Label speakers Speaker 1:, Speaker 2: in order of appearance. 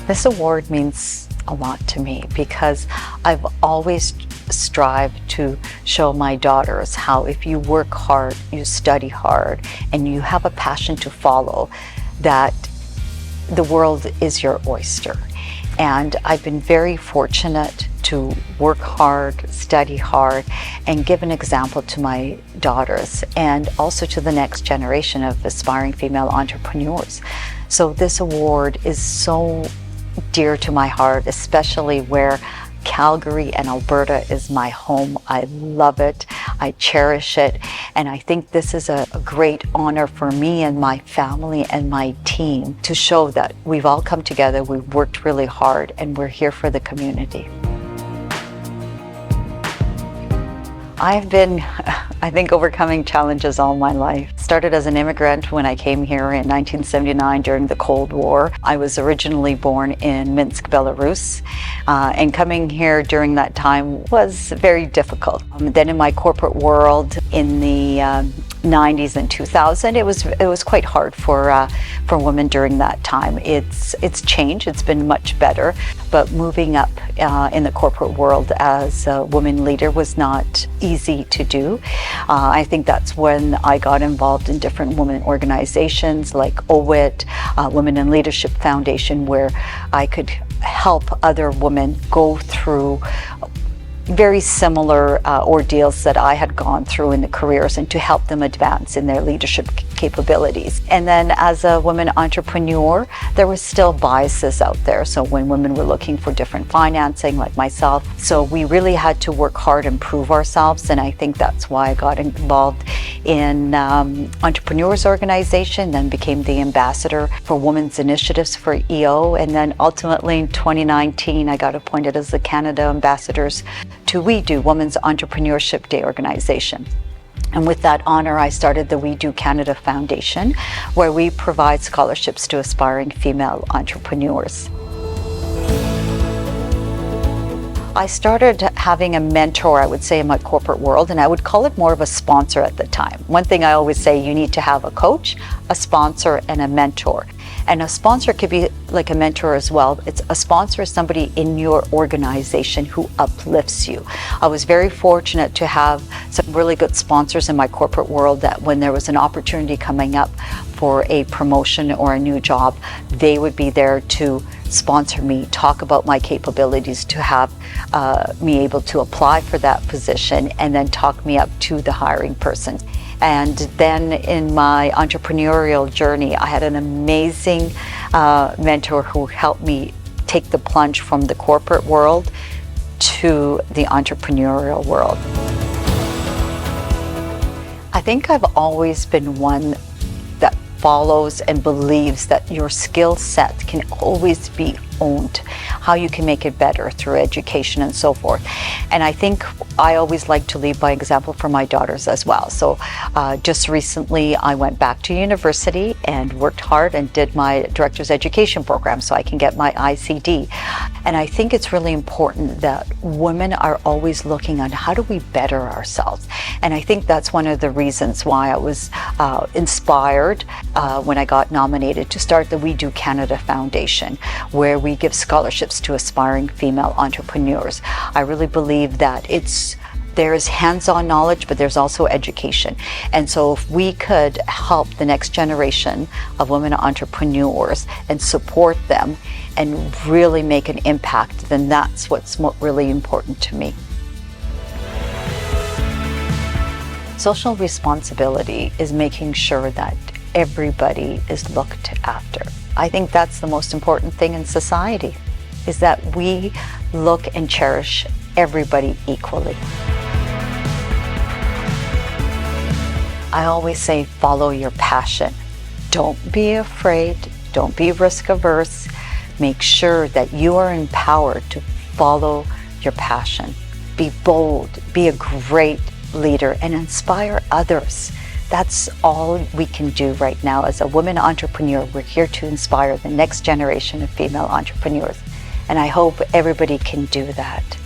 Speaker 1: This award means a lot to me because I've always strived to show my daughters how if you work hard, you study hard, and you have a passion to follow, that the world is your oyster. And I've been very fortunate to work hard, study hard, and give an example to my daughters and also to the next generation of aspiring female entrepreneurs. So this award is so dear to my heart, especially where Calgary and Alberta is my home. I love it, I cherish it, and I think this is a great honor for me and my family and my team to show that we've all come together, we've worked really hard, and we're here for the community. I've been, I think, overcoming challenges all my life. Started as an immigrant when I came here in 1979 during the Cold War. I was originally born in Minsk, Belarus, and coming here during that time was very difficult. Then in my corporate world in the 90s and 2000, it was quite hard for women during that time. It's changed, it's been much better, but moving up in the corporate world as a woman leader was not easy to do. I think that's when I got involved in different women organizations like OWIT, Women in Leadership Foundation, where I could help other women go through very similar ordeals that I had gone through in the careers and to help them advance in their leadership capabilities. And then as a woman entrepreneur, there was still biases out there. So when women were looking for different financing, like myself, so we really had to work hard and prove ourselves. And I think that's why I got involved in Entrepreneurs Organization, then became the ambassador for Women's Initiatives for EO. And then ultimately in 2019, I got appointed as the Canada ambassadors to We Do, Women's Entrepreneurship Day organization. And with that honor, I started the We Do Canada Foundation, where we provide scholarships to aspiring female entrepreneurs. I started having a mentor, I would say, in my corporate world, and I would call it more of a sponsor at the time. One thing I always say, you need to have a coach, a sponsor, and a mentor. And a sponsor could be like a mentor as well. A sponsor is somebody in your organization who uplifts you. I was very fortunate to have some really good sponsors in my corporate world that when there was an opportunity coming up for a promotion or a new job, they would be there to sponsor me, talk about my capabilities, to have me able to apply for that position, and then talk me up to the hiring person. And then in my entrepreneurial journey, I had an amazing mentor who helped me take the plunge from the corporate world to the entrepreneurial world. I think I've always been one that follows and believes that your skill set can always be owned, how you can make it better through education and so forth. And I think I always like to lead by example for my daughters as well. So just recently I went back to university and worked hard and did my director's education program so I can get my ICD. And I think it's really important that women are always looking on how do we better ourselves. And I think that's one of the reasons why I was inspired when I got nominated to start the We Do Canada Foundation, where we give scholarships to aspiring female entrepreneurs. I really believe that there's hands-on knowledge, but there's also education. And so if we could help the next generation of women entrepreneurs and support them and really make an impact, then that's what's really important to me. Social responsibility is making sure that everybody is looked after. I think that's the most important thing in society, is that we look and cherish everybody equally. I always say, follow your passion. Don't be afraid, don't be risk averse. Make sure that you are empowered to follow your passion. Be bold, be a great leader, and inspire others. That's all we can do right now. As a woman entrepreneur, we're here to inspire the next generation of female entrepreneurs. And I hope everybody can do that.